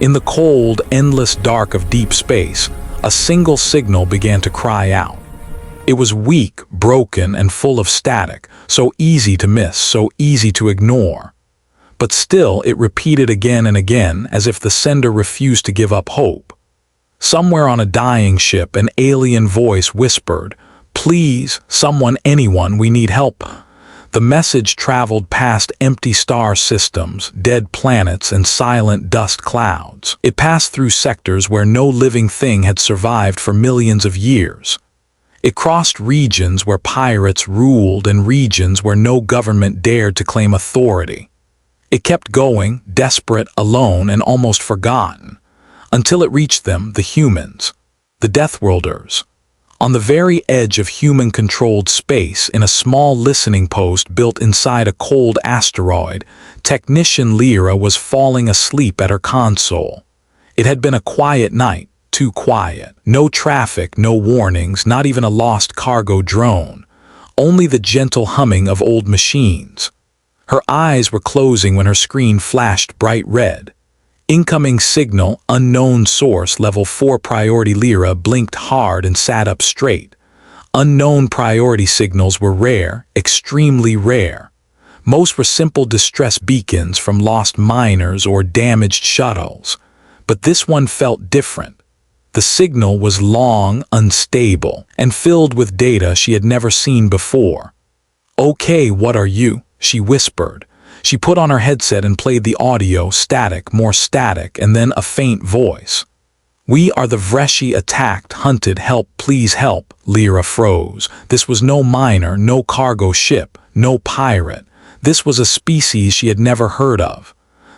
In the cold, endless dark of deep space, a single signal began to cry out. It was weak, broken, and full of static, so easy to miss, so easy to ignore. But still, it repeated again and again, as if the sender refused to give up hope. Somewhere on a dying ship, an alien voice whispered, "Please, someone, anyone, we need help." The message traveled past empty star systems, dead planets, and silent dust clouds. It passed through sectors where no living thing had survived for millions of years. It crossed regions where pirates ruled and regions where no government dared to claim authority. It kept going, desperate, alone, and almost forgotten, until it reached them, the humans, the Deathworlders. On the very edge of human-controlled space, in a small listening post built inside a cold asteroid, technician Lyra was falling asleep at her console. It had been a quiet night, too quiet. No traffic, no warnings, not even a lost cargo drone. Only the gentle humming of old machines. Her eyes were closing when her screen flashed bright red. Incoming signal, unknown source, level 4 priority. Lyra blinked hard and sat up straight. Unknown priority signals were rare, extremely rare. Most were simple distress beacons from lost miners or damaged shuttles. But this one felt different. The signal was long, unstable, and filled with data she had never seen before. "Okay, what are you?" she whispered. She put on her headset and played the audio, static, more static, and then a faint voice. "We are the Vreshi, attacked, hunted, help, please help." Lyra froze. This was no miner, no cargo ship, no pirate. This was a species she had never heard of.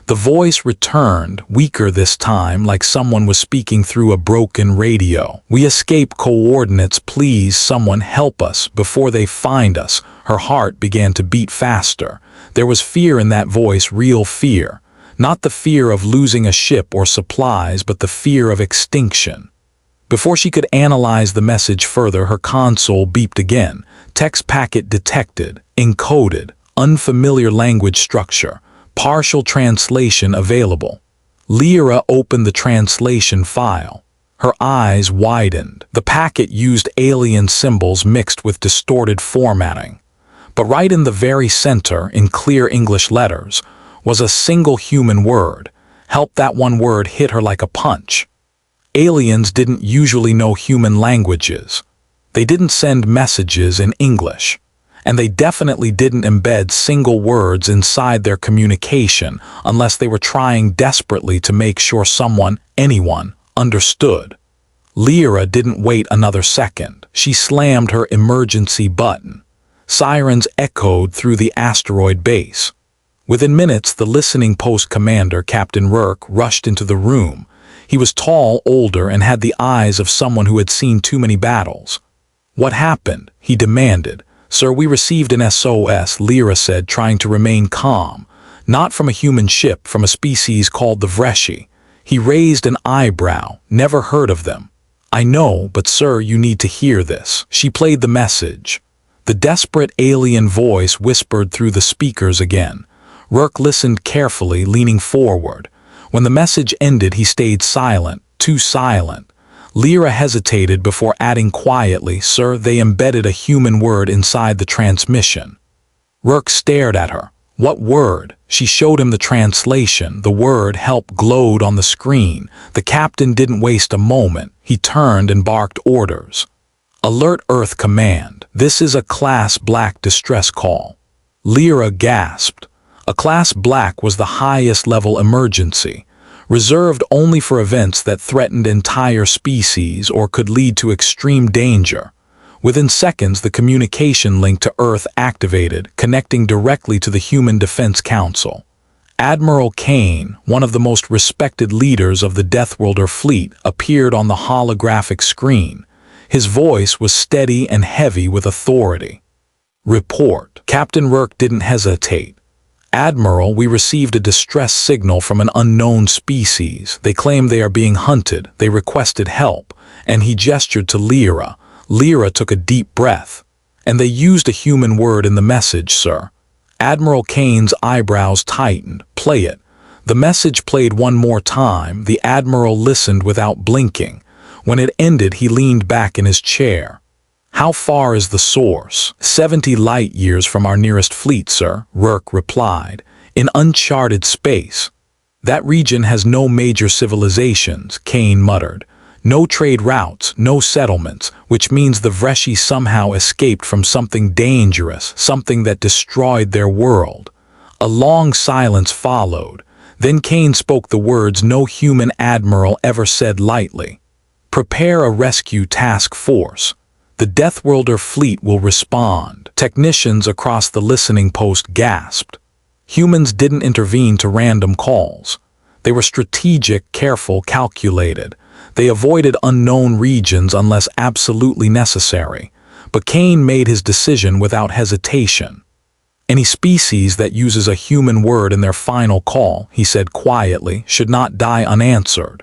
The voice returned, weaker this time, like someone was speaking through a broken radio. "We escape coordinates, please someone help us before they find us." Her heart began to beat faster. There was fear in that voice, real fear. Not the fear of losing a ship or supplies, but the fear of extinction. Before she could analyze the message further, her console beeped again. Text packet detected, encoded, unfamiliar language structure. Partial translation available. Lyra opened the translation file. Her eyes widened. The packet used alien symbols mixed with distorted formatting. But right in the very center, in clear English letters, was a single human word. Help. That one word hit her like a punch. Aliens didn't usually know human languages. They didn't send messages in English. And they definitely didn't embed single words inside their communication unless they were trying desperately to make sure someone, anyone, understood. Lyra didn't wait another second. She slammed her emergency button. Sirens echoed through the asteroid base. Within minutes, the listening post commander, Captain Rourke, rushed into the room. He was tall, older, and had the eyes of someone who had seen too many battles. "What happened?" he demanded. "Sir, we received an SOS," Lyra said, trying to remain calm. "Not from a human ship, from a species called the Vreshi." He raised an eyebrow. "Never heard of them." "I know, but sir, you need to hear this." She played the message. The desperate alien voice whispered through the speakers again. Rourke listened carefully, leaning forward. When the message ended, he stayed silent, too silent. Lyra hesitated before adding quietly, "Sir, they embedded a human word inside the transmission." Rourke stared at her. "What word?" She showed him the translation. The word "help" glowed on the screen. The captain didn't waste a moment. He turned and barked orders. "Alert Earth Command. This is a Class Black distress call." Lyra gasped. A Class Black was the highest level emergency, reserved only for events that threatened entire species or could lead to extreme danger. Within seconds, the communication link to Earth activated, connecting directly to the Human Defense Council. Admiral Kane, one of the most respected leaders of the Deathworlder fleet, appeared on the holographic screen. His voice was steady and heavy with authority. "Report." Captain Rourke didn't hesitate. "Admiral, we received a distress signal from an unknown species. They claim they are being hunted. They requested help." And he gestured to Lyra. Lyra took a deep breath. "And they used a human word in the message, sir." Admiral Kane's eyebrows tightened. "Play it." The message played one more time. The Admiral listened without blinking. When it ended, he leaned back in his chair. "How far is the source?" 70 light-years from our nearest fleet, sir," Rourke replied. "In uncharted space." "That region has no major civilizations," Kane muttered. "No trade routes, no settlements, which means the Vreshi somehow escaped from something dangerous, something that destroyed their world." A long silence followed. Then Kane spoke the words no human admiral ever said lightly. "Prepare a rescue task force. The Deathworlder fleet will respond." Technicians across the listening post gasped. Humans didn't intervene to random calls. They were strategic, careful, calculated. They avoided unknown regions unless absolutely necessary. But Kane made his decision without hesitation. "Any species that uses a human word in their final call," he said quietly, "should not die unanswered."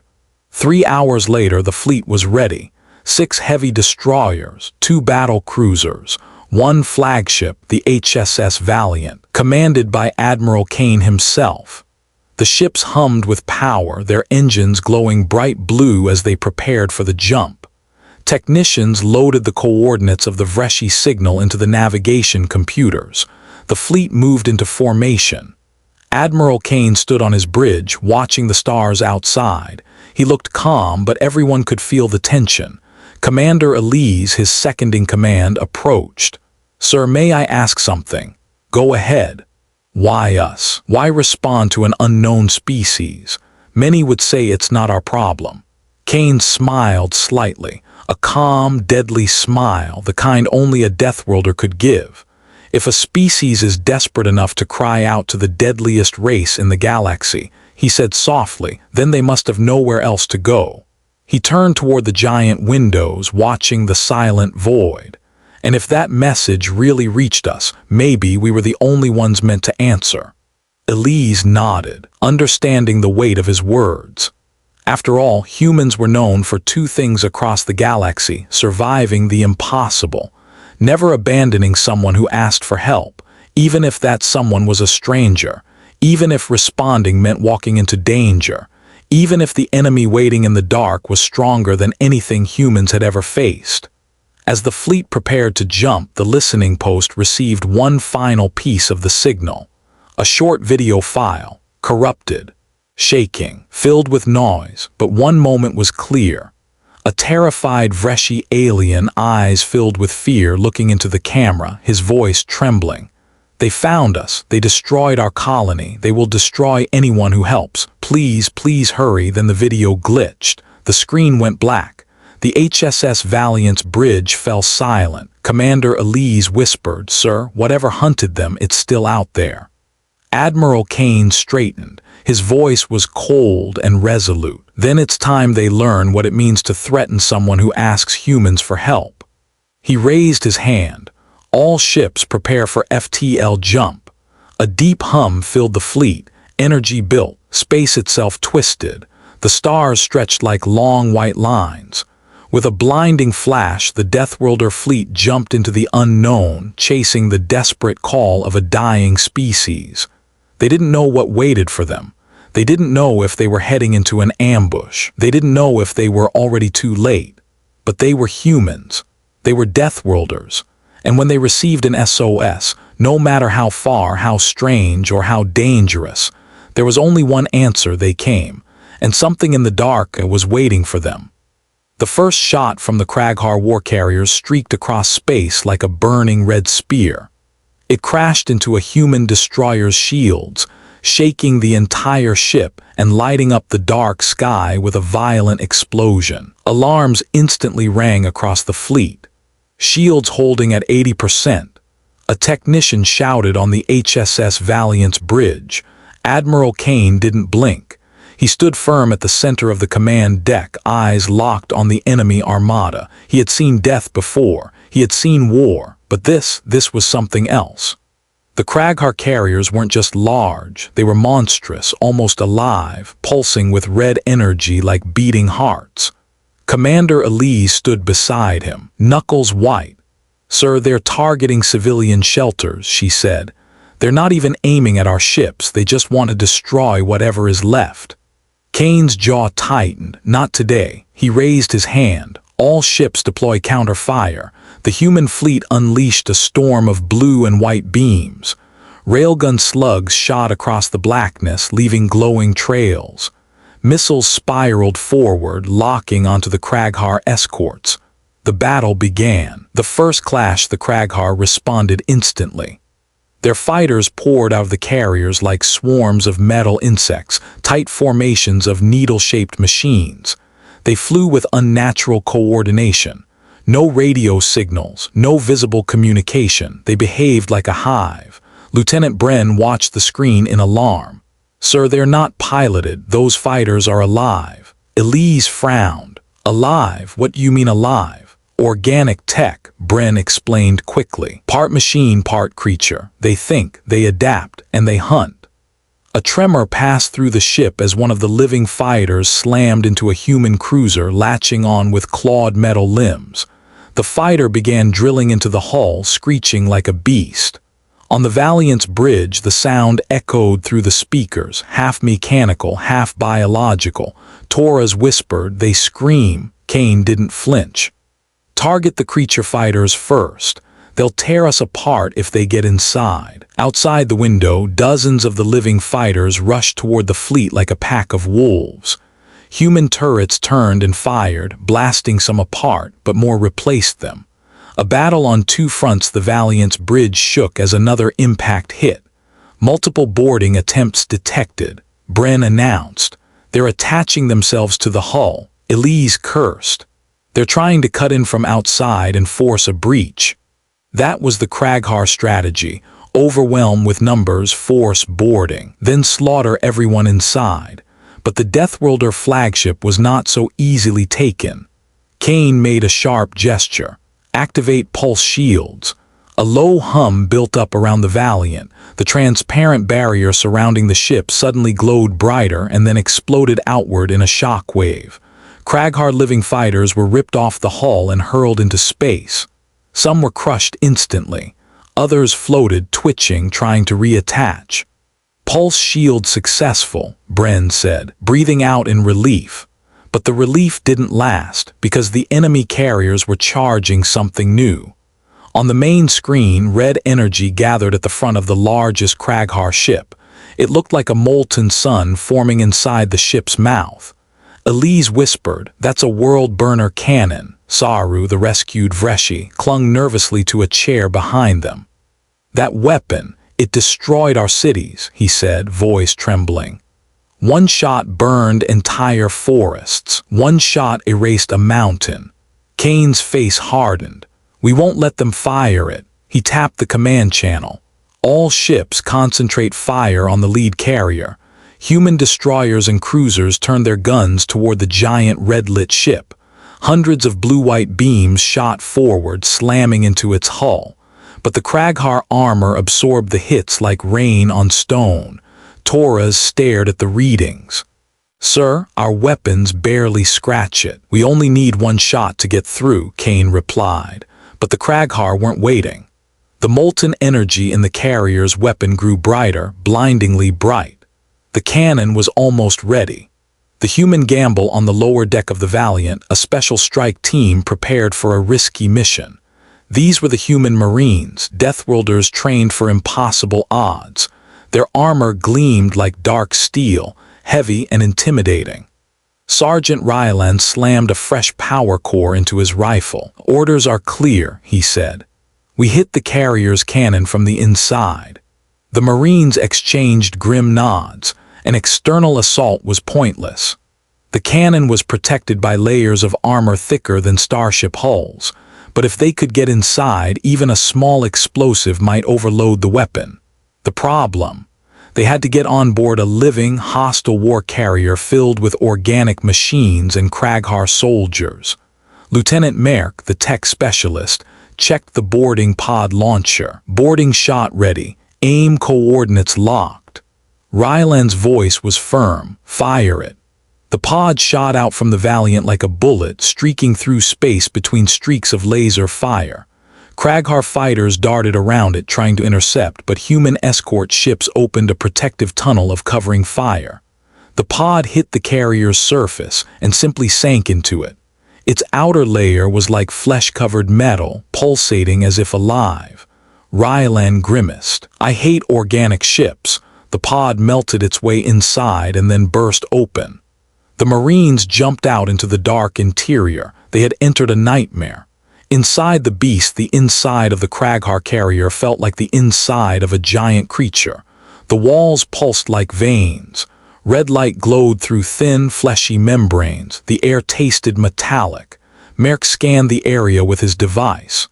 3 hours later, the fleet was ready. 6 heavy destroyers, 2 battle cruisers, 1 flagship, the HSS Valiant, commanded by Admiral Kane himself. The ships hummed with power, their engines glowing bright blue as they prepared for the jump. Technicians loaded the coordinates of the Vreshi signal into the navigation computers. The fleet moved into formation. Admiral Kane stood on his bridge, watching the stars outside. He looked calm, but everyone could feel the tension. Commander Elise, his second-in-command, approached. "Sir, may I ask something?" "Go ahead." "Why us? Why respond to an unknown species? Many would say it's not our problem." Kane smiled slightly, a calm, deadly smile, the kind only a Deathworlder could give. "If a species is desperate enough to cry out to the deadliest race in the galaxy," he said softly, "then they must have nowhere else to go." He turned toward the giant windows, watching the silent void. "And if that message really reached us, maybe we were the only ones meant to answer." Elise nodded, understanding the weight of his words. After all, humans were known for 2 things across the galaxy: surviving the impossible, never abandoning someone who asked for help, even if that someone was a stranger, even if responding meant walking into danger, even if the enemy waiting in the dark was stronger than anything humans had ever faced. As the fleet prepared to jump, the listening post received one final piece of the signal. A short video file, corrupted, shaking, filled with noise, but one moment was clear. A terrified Vreshi alien, eyes filled with fear, looking into the camera, his voice trembling. "They found us. They destroyed our colony. They will destroy anyone who helps. Please, please hurry." Then the video glitched. The screen went black. The HSS Valiant's bridge fell silent. Commander Elise whispered, "Sir, whatever hunted them, it's still out there." Admiral Kane straightened. His voice was cold and resolute. "Then it's time they learn what it means to threaten someone who asks humans for help." He raised his hand. "All ships prepare for FTL jump." A deep hum filled the fleet. Energy built. Space itself twisted. The stars stretched like long white lines. With a blinding flash, the Deathworlder fleet jumped into the unknown, chasing the desperate call of a dying species. They didn't know what waited for them. They didn't know if they were heading into an ambush. They didn't know if they were already too late. But they were humans. They were Deathworlders. And when they received an SOS, no matter how far, how strange, or how dangerous, there was only one answer: they came. And something in the dark was waiting for them. The first shot from the Kraghar war carriers streaked across space like a burning red spear. It crashed into a human destroyer's shields, shaking the entire ship and lighting up the dark sky with a violent explosion. Alarms instantly rang across the fleet. Shields holding at 80%. A technician shouted on the HSS Valiant's bridge. Admiral Kane didn't blink. He stood firm at the center of the command deck, eyes locked on the enemy armada. He had seen death before. He had seen war. But this was something else. The Kraghar carriers weren't just large. They were monstrous, almost alive, pulsing with red energy like beating hearts. Commander Elise stood beside him, knuckles white. "Sir, they're targeting civilian shelters," she said. They're not even aiming at our ships, they just want to destroy whatever is left." Kane's jaw tightened. "Not today." He raised his hand. "All ships deploy counter-fire." The human fleet unleashed a storm of blue and white beams. Railgun slugs shot across the blackness, leaving glowing trails. Missiles spiraled forward, locking onto the Kraghar escorts. The battle began. The first clash, the Kraghar responded instantly. Their fighters poured out of the carriers like swarms of metal insects, tight formations of needle-shaped machines. They flew with unnatural coordination. No radio signals, no visible communication. They behaved like a hive. Lieutenant Bren watched the screen in alarm. "Sir, they're not piloted. Those fighters are alive." Elise frowned. "Alive? What do you mean alive?" "Organic tech," Bren explained quickly. "Part machine, part creature. They think, they adapt, and they hunt." A tremor passed through the ship as one of the living fighters slammed into a human cruiser, latching on with clawed metal limbs. The fighter began drilling into the hull, screeching like a beast. On the Valiant's bridge, the sound echoed through the speakers, half mechanical, half biological. Torres whispered, "They scream." Kane didn't flinch. "Target the creature fighters first. They'll tear us apart if they get inside." Outside the window, dozens of the living fighters rushed toward the fleet like a pack of wolves. Human turrets turned and fired, blasting some apart, but more replaced them. A battle on two fronts. The Valiant's bridge shook as another impact hit. Multiple boarding attempts detected. Bren announced. "They're attaching themselves to the hull." Elise cursed. "They're trying to cut in from outside and force a breach." That was the Kraghar strategy. Overwhelm with numbers, force boarding, then slaughter everyone inside. But the Deathworlder flagship was not so easily taken. Kane made a sharp gesture. "Activate pulse shields." A low hum built up around the Valiant. The transparent barrier surrounding the ship suddenly glowed brighter and then exploded outward in a shock wave. Kraghar living fighters were ripped off the hull and hurled into space. Some were crushed instantly. Others floated, twitching, trying to reattach. "Pulse shield successful," Bren said, breathing out in relief. But the relief didn't last, because the enemy carriers were charging something new. On the main screen, red energy gathered at the front of the largest Kraghar ship. It looked like a molten sun forming inside the ship's mouth. Elise whispered, "That's a world burner cannon." Saru, the rescued Vreshi, clung nervously to a chair behind them. "That weapon, it destroyed our cities," he said, voice trembling. "One shot burned entire forests. One shot erased a mountain." Kane's face hardened. "We won't let them fire it." He tapped the command channel. "All ships concentrate fire on the lead carrier." Human destroyers and cruisers turned their guns toward the giant red-lit ship. Hundreds of blue-white beams shot forward, slamming into its hull. But the Kraghar armor absorbed the hits like rain on stone. Torres stared at the readings. "Sir, our weapons barely scratch it. We only need one shot to get through," Kane replied. But the Kraghar weren't waiting. The molten energy in the carrier's weapon grew brighter, blindingly bright. The cannon was almost ready. The human gamble on the lower deck of the Valiant, a special strike team prepared for a risky mission. These were the human Marines, Deathworlders trained for impossible odds. Their armor gleamed like dark steel, heavy and intimidating. Sergeant Ryland slammed a fresh power core into his rifle. "Orders are clear," he said. "We hit the carrier's cannon from the inside." The Marines exchanged grim nods. An external assault was pointless. The cannon was protected by layers of armor thicker than starship hulls. But if they could get inside, even a small explosive might overload the weapon. The problem? They had to get on board a living, hostile war carrier filled with organic machines and Kraghar soldiers. Lieutenant Merck, the tech specialist, checked the boarding pod launcher. Boarding shot ready. Aim coordinates locked. Ryland's voice was firm. "Fire it." The pod shot out from the Valiant like a bullet, streaking through space between streaks of laser fire. Kraghar fighters darted around it trying to intercept, but human escort ships opened a protective tunnel of covering fire. The pod hit the carrier's surface and simply sank into it. Its outer layer was like flesh-covered metal, pulsating as if alive. Rylan grimaced. "I hate organic ships." The pod melted its way inside and then burst open. The Marines jumped out into the dark interior. They had entered a nightmare. Inside the beast, the inside of the Kraghar carrier felt like the inside of a giant creature. The walls pulsed like veins. Red light glowed through thin, fleshy membranes. The air tasted metallic. Merc scanned the area with his device.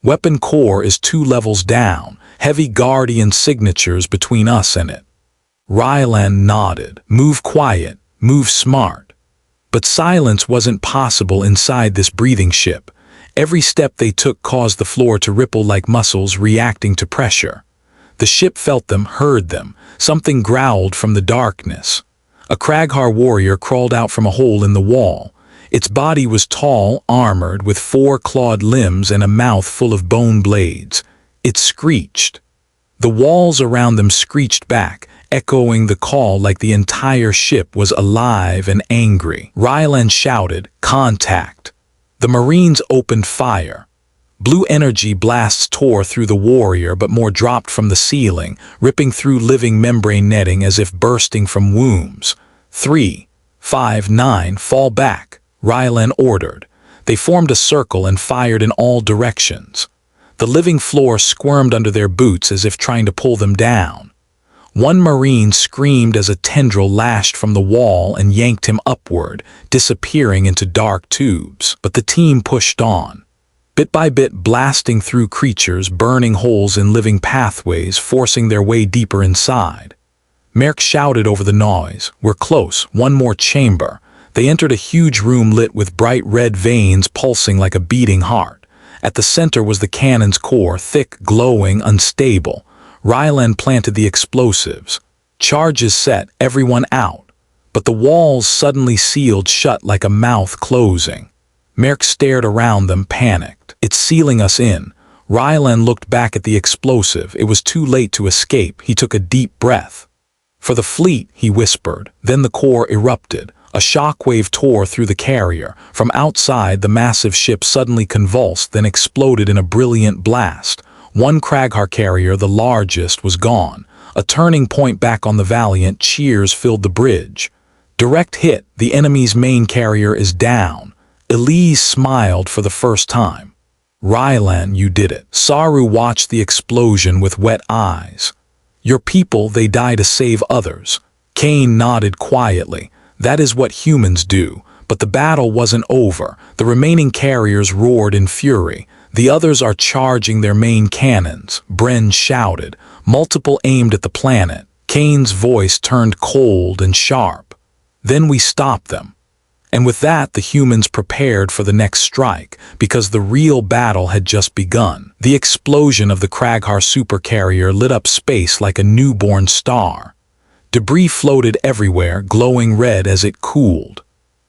Weapon core is 2 levels down. Heavy Guardian signatures between us and it. Rylan nodded. "Move quiet. Move smart." But silence wasn't possible inside this breathing ship. Every step they took caused the floor to ripple like muscles reacting to pressure. The ship felt them, heard them. Something growled from the darkness. A Kraghar warrior crawled out from a hole in the wall. Its body was tall, armored, with 4 clawed limbs and a mouth full of bone blades. It screeched. The walls around them screeched back, echoing the call like the entire ship was alive and angry. Rylan shouted, "Contact!" The Marines opened fire. Blue energy blasts tore through the warrior, but more dropped from the ceiling, ripping through living membrane netting as if bursting from wombs. 3, 5, 9, fall back, Rylan ordered. They formed a circle and fired in all directions. The living floor squirmed under their boots as if trying to pull them down. One Marine screamed as a tendril lashed from the wall and yanked him upward, disappearing into dark tubes. But the team pushed on. Bit by bit, blasting through creatures, burning holes in living pathways, forcing their way deeper inside. Merc shouted over the noise, "We're close, one more chamber." They entered a huge room lit with bright red veins pulsing like a beating heart. At the center was the cannon's core, thick, glowing, unstable. Rylan planted the explosives. Charges set, everyone out. But the walls suddenly sealed shut like a mouth closing. Merc stared around them, panicked. "It's sealing us in." Rylan looked back at the explosive. It was too late to escape. He took a deep breath. "For the fleet," he whispered. Then the core erupted. A shockwave tore through the carrier. From outside, the massive ship suddenly convulsed, then exploded in a brilliant blast. One Kraghar carrier, the largest, was gone. A turning point back on the Valiant, cheers filled the bridge. Direct hit, the enemy's main carrier is down. Elise smiled for the first time. "Rylan, you did it." Saru watched the explosion with wet eyes. "Your people, they die to save others." Kane nodded quietly. "That is what humans do." But the battle wasn't over. The remaining carriers roared in fury. "The others are charging their main cannons," Bren shouted. Multiple aimed at the planet. Kane's voice turned cold and sharp. "Then we stop them." And with that, the humans prepared for the next strike, because the real battle had just begun. The explosion of the Kraghar supercarrier lit up space like a newborn star. Debris floated everywhere, glowing red as it cooled.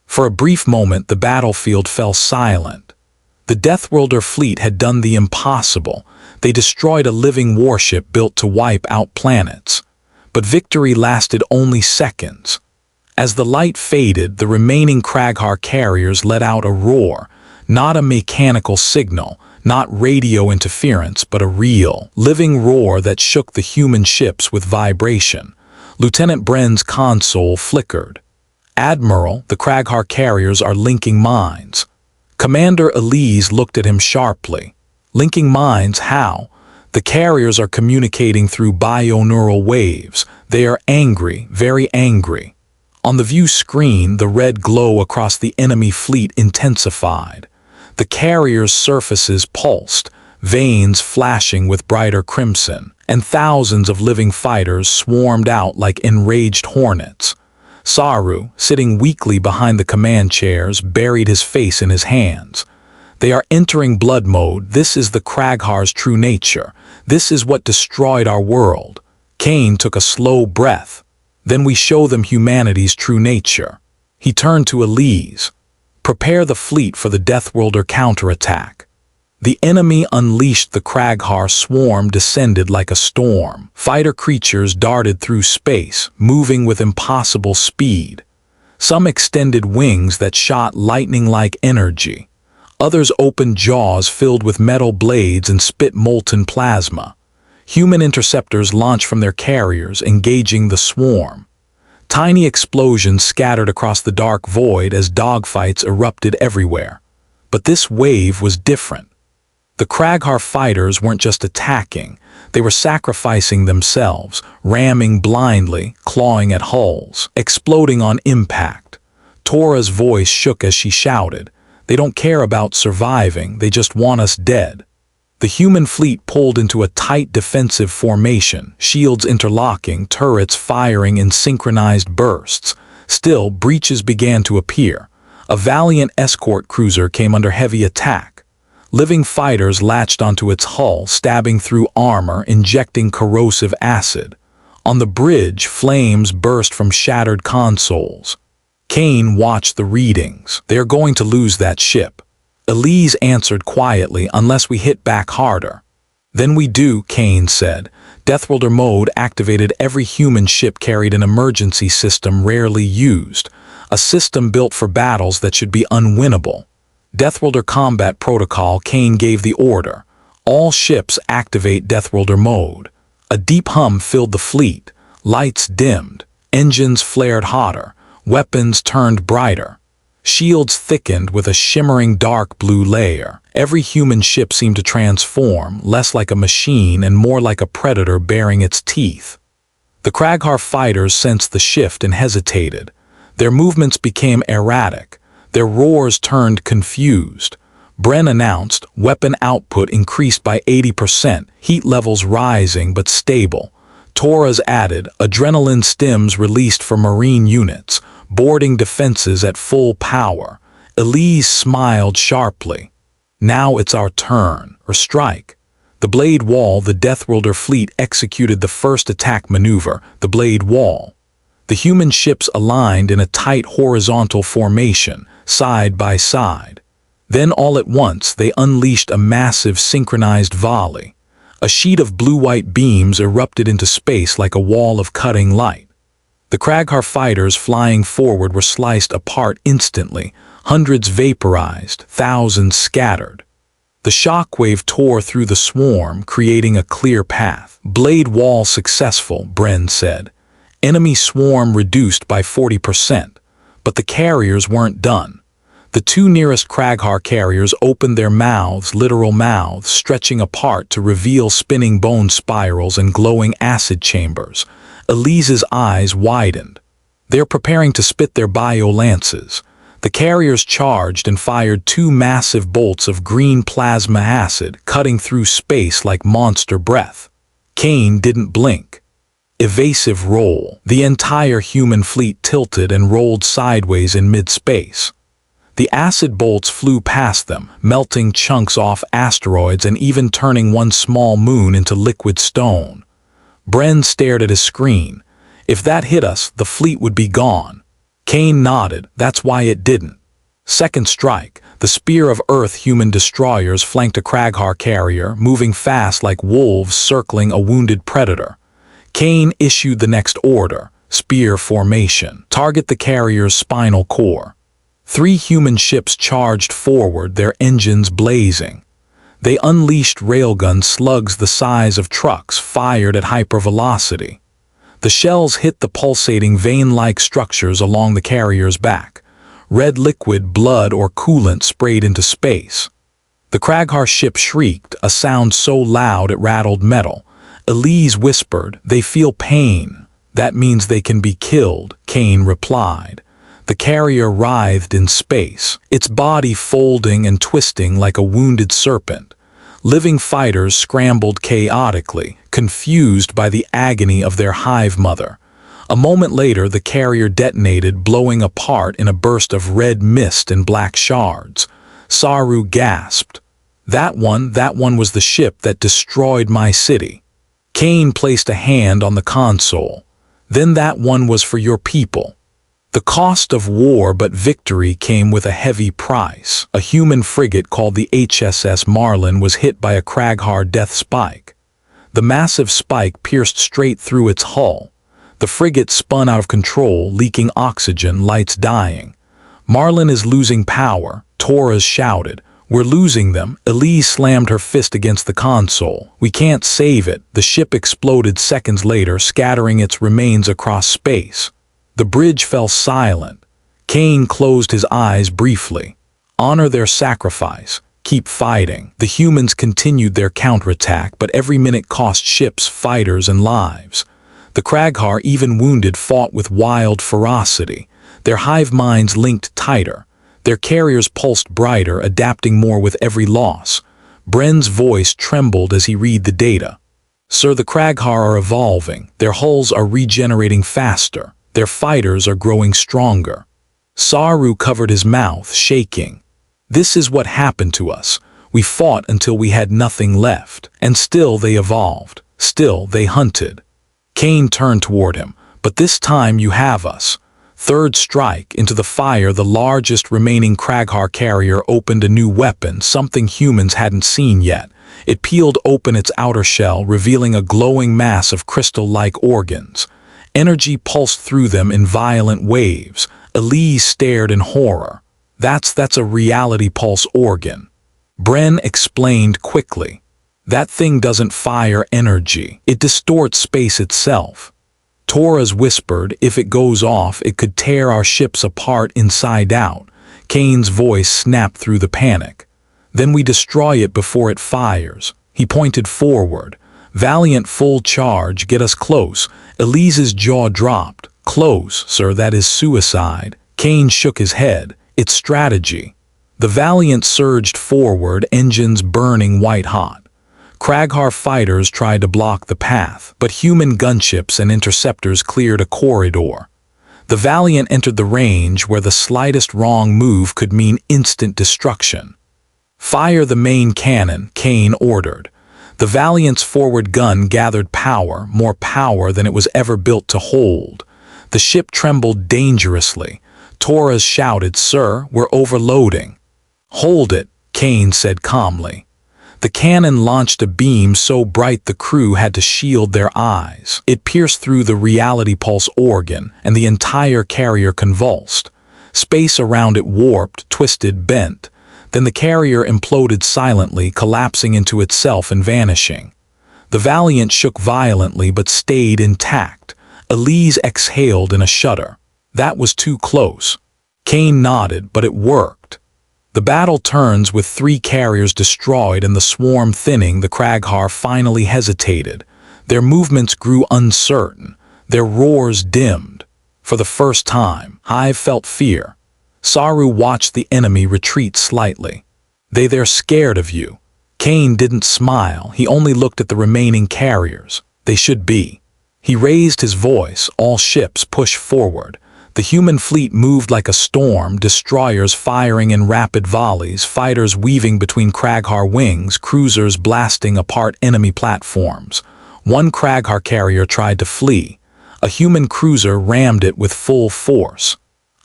For a brief moment, the battlefield fell silent. The Deathworlder fleet had done the impossible. They destroyed a living warship built to wipe out planets. But victory lasted only seconds. As the light faded, the remaining Kraghar carriers let out a roar, not a mechanical signal, not radio interference, but a real, living roar that shook the human ships with vibration. Lieutenant Bren's console flickered. "Admiral, the Kraghar carriers are linking minds." Commander Elise looked at him sharply. "Linking minds, how?" "The carriers are communicating through bioneural waves. They are angry, very angry." On the view screen, the red glow across the enemy fleet intensified. The carriers' surfaces pulsed, veins flashing with brighter crimson, and thousands of living fighters swarmed out like enraged hornets. Saru, sitting weakly behind the command chairs, buried his face in his hands. "They are entering blood mode. This is the Kraghar's true nature. This is what destroyed our world." Kane took a slow breath. "Then we show them humanity's true nature." He turned to Elise. "Prepare the fleet for the Deathworlder counterattack." The enemy unleashed. The Kraghar swarm descended like a storm. Fighter creatures darted through space, moving with impossible speed. Some extended wings that shot lightning-like energy. Others opened jaws filled with metal blades and spit molten plasma. Human interceptors launched from their carriers, engaging the swarm. Tiny explosions scattered across the dark void as dogfights erupted everywhere. But this wave was different. The Kraghar fighters weren't just attacking, they were sacrificing themselves, ramming blindly, clawing at hulls, exploding on impact. Tora's voice shook as she shouted, "They don't care about surviving, they just want us dead." The human fleet pulled into a tight defensive formation, shields interlocking, turrets firing in synchronized bursts. Still, breaches began to appear. A valiant escort cruiser came under heavy attack. Living fighters latched onto its hull, stabbing through armor, injecting corrosive acid. On the bridge, flames burst from shattered consoles. Kane watched the readings. "They are going to lose that ship." Elise answered quietly, "Unless we hit back harder." "Then we do," Kane said. Deathworlder mode activated. Every human ship carried an emergency system rarely used. A system built for battles that should be unwinnable. Deathworlder combat protocol. Kane gave the order. All ships activate Deathworlder mode. A deep hum filled the fleet. Lights dimmed. Engines flared hotter. Weapons turned brighter. Shields thickened with a shimmering dark blue layer. Every human ship seemed to transform, less like a machine and more like a predator baring its teeth. The Kraghar fighters sensed the shift and hesitated. Their movements became erratic. Their roars turned confused. Bren announced, "Weapon output increased by 80%, heat levels rising but stable." Tora's added, "Adrenaline stims released for marine units, boarding defenses at full power." Elise smiled sharply. "Now it's our turn, or strike." The Blade Wall. The Deathworlder fleet executed the first attack maneuver, the Blade Wall. The human ships aligned in a tight horizontal formation, side by side. Then all at once they unleashed a massive synchronized volley. A sheet of blue-white beams erupted into space like a wall of cutting light. The Kraghar fighters flying forward were sliced apart instantly, hundreds vaporized, thousands scattered. The shockwave tore through the swarm, creating a clear path. "Blade Wall successful," Bren said. Enemy swarm reduced by 40%, but the carriers weren't done. The two nearest Kraghar carriers opened their mouths, literal mouths, stretching apart to reveal spinning bone spirals and glowing acid chambers. Elise's eyes widened. "They're preparing to spit their bio-lances." The carriers charged and fired two massive bolts of green plasma acid, cutting through space like monster breath. Kane didn't blink. Evasive roll. The entire human fleet tilted and rolled sideways in mid-space. The acid bolts flew past them, melting chunks off asteroids and even turning one small moon into liquid stone. Bren stared at his screen. "If that hit us, the fleet would be gone." Kane nodded. "That's why it didn't." Second strike. The Spear of Earth human destroyers flanked a Kraghar carrier, moving fast like wolves circling a wounded predator. Kane issued the next order, spear formation. Target the carrier's spinal core. 3 human ships charged forward, their engines blazing. They unleashed railgun slugs the size of trucks, fired at hypervelocity. The shells hit the pulsating vein-like structures along the carrier's back. Red liquid, blood, or coolant sprayed into space. The Kraghar ship shrieked, a sound so loud it rattled metal. Elise whispered, "They feel pain. That means they can be killed," Kane replied. The carrier writhed in space, its body folding and twisting like a wounded serpent. Living fighters scrambled chaotically, confused by the agony of their hive mother. A moment later, the carrier detonated, blowing apart in a burst of red mist and black shards. Saru gasped. That one was the ship that destroyed my city." Kane placed a hand on the console. "Then that one was for your people." The cost of war but victory came with a heavy price. A human frigate called the HSS Marlin was hit by a Kraghar death spike. The massive spike pierced straight through its hull. The frigate spun out of control, leaking oxygen, lights dying. "Marlin is losing power," Torres shouted. "We're losing them." Elise slammed her fist against the console. "We can't save it." The ship exploded seconds later, scattering its remains across space. The bridge fell silent. Kane closed his eyes briefly. Honor their sacrifice. Keep fighting. The humans continued their counterattack, but every minute cost ships, fighters, and lives. The Kraghar, even wounded, fought with wild ferocity. Their hive minds linked tighter. Their carriers pulsed brighter, adapting more with every loss. Bren's voice trembled as he read the data. "Sir, the Kraghar are evolving. Their hulls are regenerating faster. Their fighters are growing stronger." Saru covered his mouth, shaking. "This is what happened to us. We fought until we had nothing left. And still they evolved. Still they hunted." Kane turned toward him. "But this time you have us." Third strike. Into the fire, the largest remaining Kraghar carrier opened a new weapon, something humans hadn't seen yet. It peeled open its outer shell, revealing a glowing mass of crystal-like organs. Energy pulsed through them in violent waves. Elise stared in horror. That's a reality pulse organ." Bren explained quickly. "That thing doesn't fire energy. It distorts space itself." Torres whispered, "If it goes off, it could tear our ships apart inside out." Kane's voice snapped through the panic. "Then we destroy it before it fires." He pointed forward. "Valiant full charge, get us close." Elise's jaw dropped. "Close, sir, that is suicide." Kane shook his head. "It's strategy." The Valiant surged forward, engines burning white-hot. Kraghar fighters tried to block the path, but human gunships and interceptors cleared a corridor. The Valiant entered the range where the slightest wrong move could mean instant destruction. "Fire the main cannon," Kane ordered. The Valiant's forward gun gathered power, more power than it was ever built to hold. The ship trembled dangerously. Torres shouted, "Sir, we're overloading." "Hold it," Kane said calmly. The cannon launched a beam so bright the crew had to shield their eyes. It pierced through the reality pulse organ, and the entire carrier convulsed. Space around it warped, twisted, bent. Then the carrier imploded silently, collapsing into itself and vanishing. The Valiant shook violently but stayed intact. Elise exhaled in a shudder. "That was too close." Kane nodded, "But it worked." The battle turns with 3 carriers destroyed and the swarm thinning. The Kraghar finally hesitated. Their movements grew uncertain. Their roars dimmed. For the first time, Hive felt fear. Saru watched the enemy retreat slightly. They're scared of you." Kane didn't smile. He only looked at the remaining carriers. "They should be." He raised his voice. "All ships push forward." The human fleet moved like a storm, destroyers firing in rapid volleys, fighters weaving between Kraghar wings, cruisers blasting apart enemy platforms. One Kraghar carrier tried to flee. A human cruiser rammed it with full force.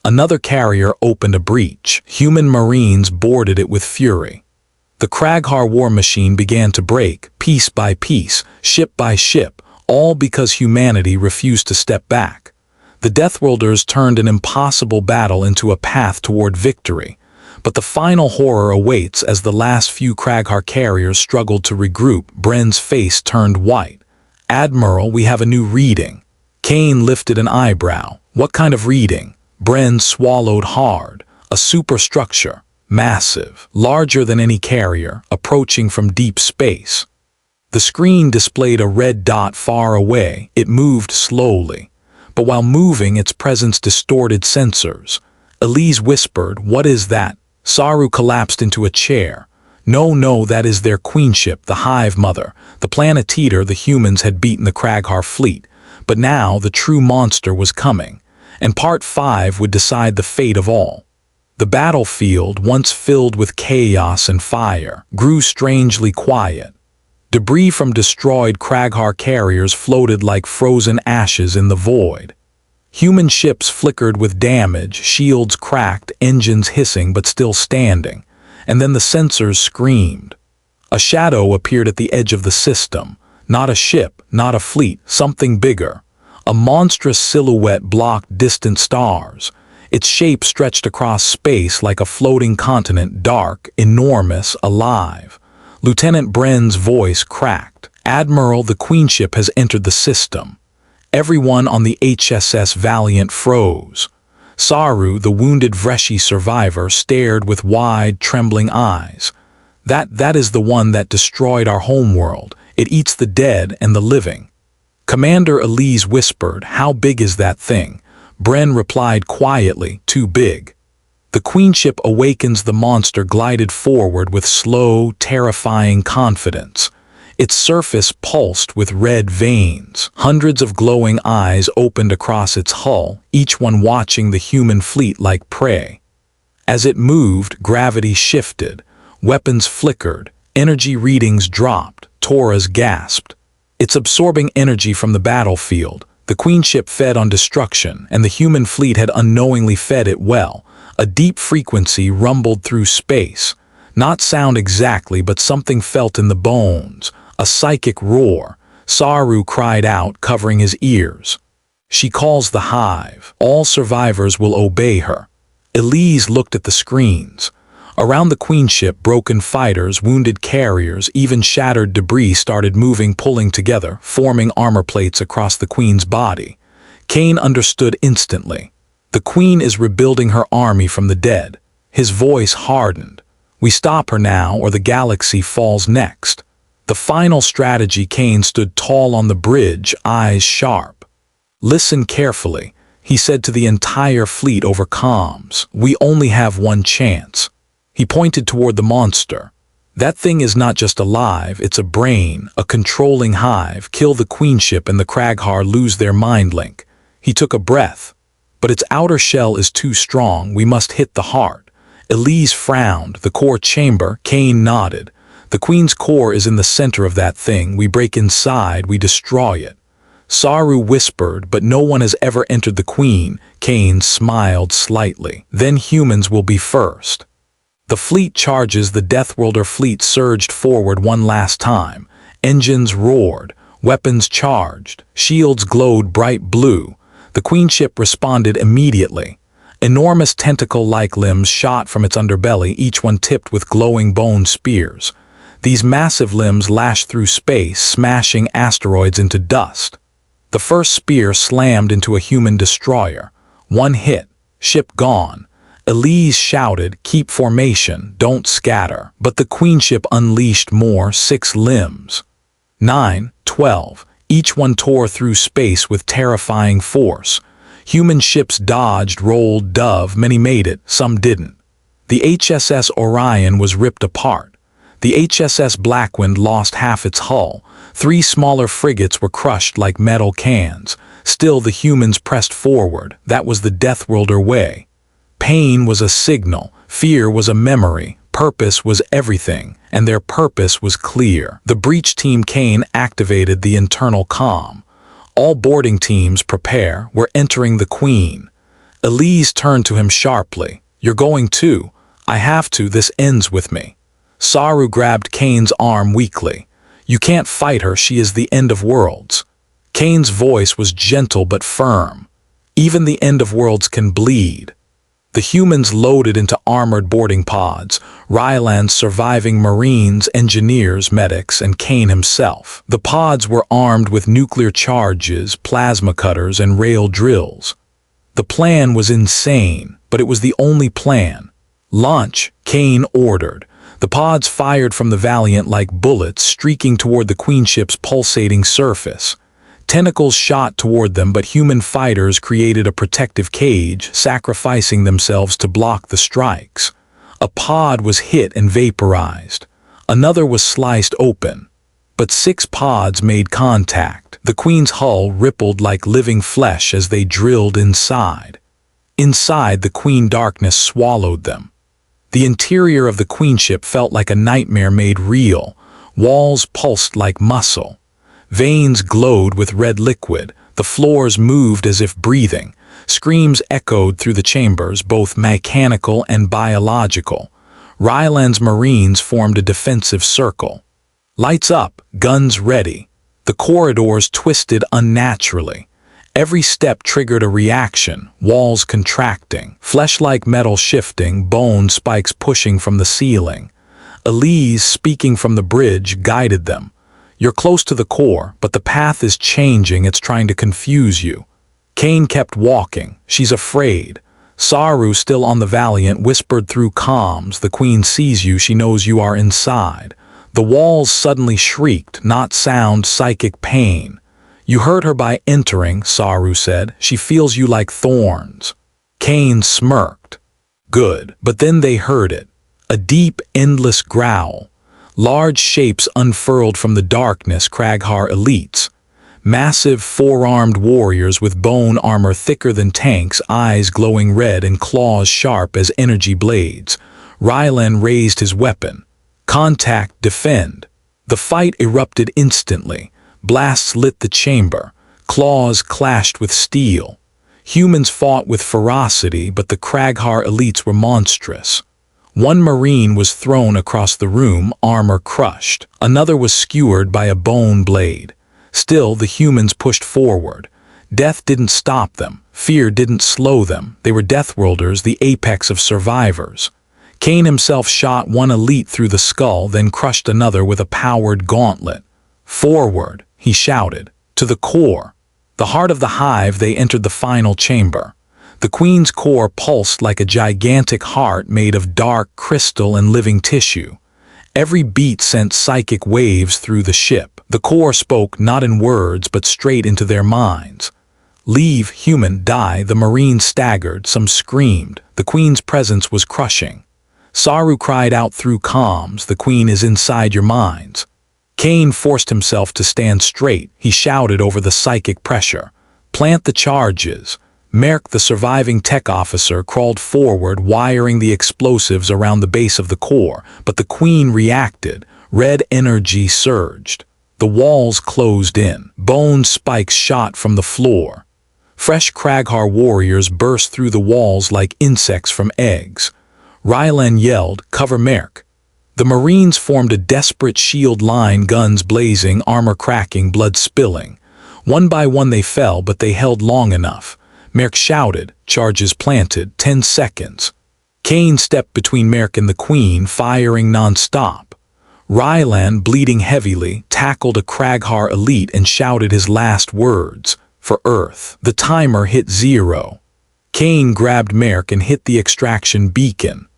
Another carrier opened a breach. Human marines boarded it with fury. The Kraghar war machine began to break, piece by piece, ship by ship, all because humanity refused to step back. The Deathworlders turned an impossible battle into a path toward victory. But the final horror awaits as the last few Kraghar carriers struggled to regroup. Bren's face turned white. "Admiral, we have a new reading." Kane lifted an eyebrow. "What kind of reading?" Bren swallowed hard. "A superstructure. Massive. Larger than any carrier, approaching from deep space." The screen displayed a red dot far away. It moved slowly. But while moving, its presence distorted sensors. Elise whispered, "What is that?" Saru collapsed into a chair. No, that is their queenship, the Hive Mother. The planet Eater the humans had beaten the Kraghar fleet. But now the true monster was coming. And Part 5 would decide the fate of all. The battlefield, once filled with chaos and fire, grew strangely quiet. Debris from destroyed Kraghar carriers floated like frozen ashes in the void. Human ships flickered with damage, shields cracked, engines hissing but still standing. And then the sensors screamed. A shadow appeared at the edge of the system. Not a ship, not a fleet, something bigger. A monstrous silhouette blocked distant stars. Its shape stretched across space like a floating continent, dark, enormous, alive. Lieutenant Bren's voice cracked. "Admiral, the Queenship has entered the system." Everyone on the HSS Valiant froze. Saru, the wounded Vreshi survivor, stared with wide, trembling eyes. That is the one that destroyed our homeworld. It eats the dead and the living." Commander Elise whispered, "How big is that thing?" Bren replied quietly, "Too big." The Queenship Awakens the monster glided forward with slow, terrifying confidence. Its surface pulsed with red veins. Hundreds of glowing eyes opened across its hull, each one watching the human fleet like prey. As it moved, gravity shifted. Weapons flickered. Energy readings dropped. Tauras gasped. It's absorbing energy from the battlefield. The Queenship fed on destruction, and the human fleet had unknowingly fed it well. A deep frequency rumbled through space. Not sound exactly, but something felt in the bones. A psychic roar. Saru cried out, covering his ears. "She calls the Hive. All survivors will obey her." Elise looked at the screens. Around the Queenship, broken fighters, wounded carriers, even shattered debris started moving, pulling together, forming armor plates across the Queen's body. Kane understood instantly. The Queen is rebuilding her army from the dead. His voice hardened. "We stop her now, or the galaxy falls next." The final strategy. Kane stood tall on the bridge, eyes sharp. "Listen carefully," he said to the entire fleet over comms. "We only have one chance." He pointed toward the monster. "That thing is not just alive, it's a brain, a controlling hive. Kill the Queenship and the Kraghar lose their mind link." He took a breath. "But its outer shell is too strong, we must hit the heart." Elise frowned. "The core chamber?" Kane nodded. "The Queen's core is in the center of that thing. We break inside, we destroy it." Saru whispered, "But no one has ever entered the Queen." Kane smiled slightly. "Then humans will be first." The fleet charges. The Deathworlder fleet surged forward one last time. Engines roared. Weapons charged. Shields glowed bright blue. The Queenship responded immediately. Enormous tentacle-like limbs shot from its underbelly, each one tipped with glowing bone spears. These massive limbs lashed through space, smashing asteroids into dust. The first spear slammed into a human destroyer. One hit. Ship gone. Elise shouted, "Keep formation, don't scatter." But the Queenship unleashed more, 6 limbs. 9, 12. Each one tore through space with terrifying force. Human ships dodged, rolled, dove. Many made it, some didn't. The HSS Orion was ripped apart. The HSS Blackwind lost half its hull. 3 smaller frigates were crushed like metal cans. Still the humans pressed forward. That was the Deathworlder way. Pain was a signal, fear was a memory, purpose was everything, and their purpose was clear. The breach team. Kane activated the internal comm. "All boarding teams prepare, we're entering the Queen." Elise turned to him sharply. "You're going too." "I have to, this ends with me." Saru grabbed Kane's arm weakly. "You can't fight her, she is the end of worlds." Kane's voice was gentle but firm. "Even the end of worlds can bleed." The humans loaded into armored boarding pods, Ryland's surviving Marines, engineers, medics, and Kane himself. The pods were armed with nuclear charges, plasma cutters, and rail drills. The plan was insane, but it was the only plan. "Launch," Kane ordered. The pods fired from the Valiant like bullets, streaking toward the Queenship's pulsating surface. Tentacles shot toward them, but human fighters created a protective cage, sacrificing themselves to block the strikes. A pod was hit and vaporized. Another was sliced open. But 6 pods made contact. The Queen's hull rippled like living flesh as they drilled inside. Inside, the Queen darkness swallowed them. The interior of the Queenship felt like a nightmare made real. Walls pulsed like muscle. Veins glowed with red liquid. The floors moved as if breathing. Screams echoed through the chambers, both mechanical and biological. Ryland's Marines formed a defensive circle. Lights up, guns ready. The corridors twisted unnaturally. Every step triggered a reaction, walls contracting, flesh-like metal shifting, bone spikes pushing from the ceiling. Elise, speaking from the bridge, guided them. You're close to the core, but the path is changing, it's trying to confuse you. Kane kept walking. She's afraid. Saru, still on the Valiant, whispered through comms, the Queen sees you, she knows you are inside. The walls suddenly shrieked, not sound, psychic pain. You heard her by entering, Saru said. She feels you like thorns. Kane smirked. Good, but then they heard it. A deep, endless growl. Large shapes unfurled from the darkness, Kraghar elites. Massive, four-armed warriors with bone armor thicker than tanks, eyes glowing red and claws sharp as energy blades. Ryland raised his weapon. Contact, defend. The fight erupted instantly. Blasts lit the chamber. Claws clashed with steel. Humans fought with ferocity, but the Kraghar elites were monstrous. One Marine was thrown across the room, armor crushed. Another was skewered by a bone blade. Still, the humans pushed forward. Death didn't stop them. Fear didn't slow them. They were Deathworlders, the apex of survivors. Kane himself shot one elite through the skull, then crushed another with a powered gauntlet. Forward, he shouted. To the core. The heart of the hive, they entered the final chamber. The Queen's core pulsed like a gigantic heart made of dark crystal and living tissue. Every beat sent psychic waves through the ship. The core spoke not in words but straight into their minds. Leave, human, die. The Marines staggered, some screamed. The Queen's presence was crushing. Saru cried out through comms, the Queen is inside your minds. Kane forced himself to stand straight. He shouted over the psychic pressure. Plant the charges. Merk, the surviving tech officer, crawled forward, wiring the explosives around the base of the core, but the Queen reacted. Red energy surged. The walls closed in. Bone spikes shot from the floor. Fresh Kraghar warriors burst through the walls like insects from eggs. Ryland yelled, cover Merk. The Marines formed a desperate shield line, guns blazing, armor cracking, blood spilling. One by one they fell, but they held long enough. Merk shouted, charges planted, 10 seconds. Kane stepped between Merk and the Queen, firing non-stop. Ryland, bleeding heavily, tackled a Kraghar elite and shouted his last words, for Earth. The timer hit 0. Kane grabbed Merk and hit the extraction beacon.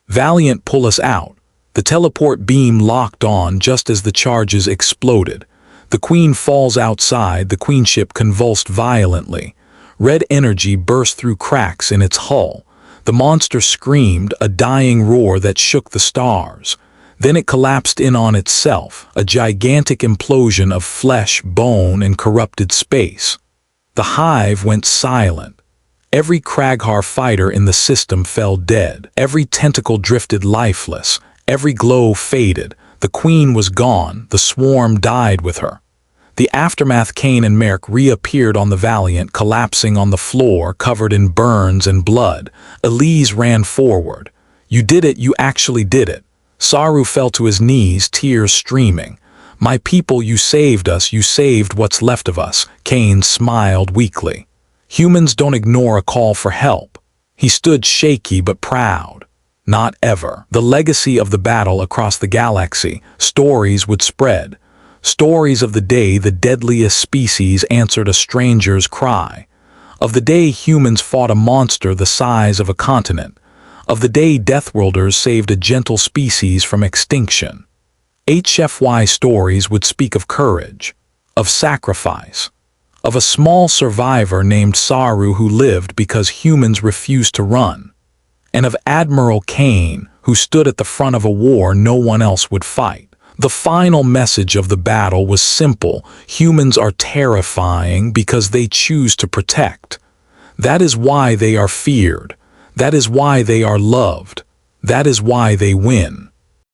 Valiant, pull us out. The teleport beam locked on just as the charges exploded. The Queen falls outside, the Queenship convulsed violently. Red energy burst through cracks in its hull. The monster screamed, a dying roar that shook the stars. Then it collapsed in on itself, a gigantic implosion of flesh, bone, and corrupted space. The hive went silent. Every Kraghar fighter in the system fell dead. Every tentacle drifted lifeless. Every glow faded. The Queen was gone. The swarm died with her. The aftermath, Kane and Merk reappeared on the Valiant, collapsing on the floor, covered in burns and blood. Elise ran forward. You did it, you actually did it. Saru fell to his knees, tears streaming. My people, you saved us, you saved what's left of us. Kane smiled weakly. Humans don't ignore a call for help. He stood shaky but proud. Not ever. The legacy of the battle across the galaxy. Stories would spread. Stories of the day the deadliest species answered a stranger's cry. Of the day humans fought a monster the size of a continent. Of the day Deathworlders saved a gentle species from extinction. HFY stories would speak of courage, of sacrifice, of a small survivor named Saru who lived because humans refused to run, and of Admiral Kane who stood at the front of a war no one else would fight. The final message of the battle was simple. Humans are terrifying because they choose to protect. That is why they are feared. That is why they are loved. That is why they win.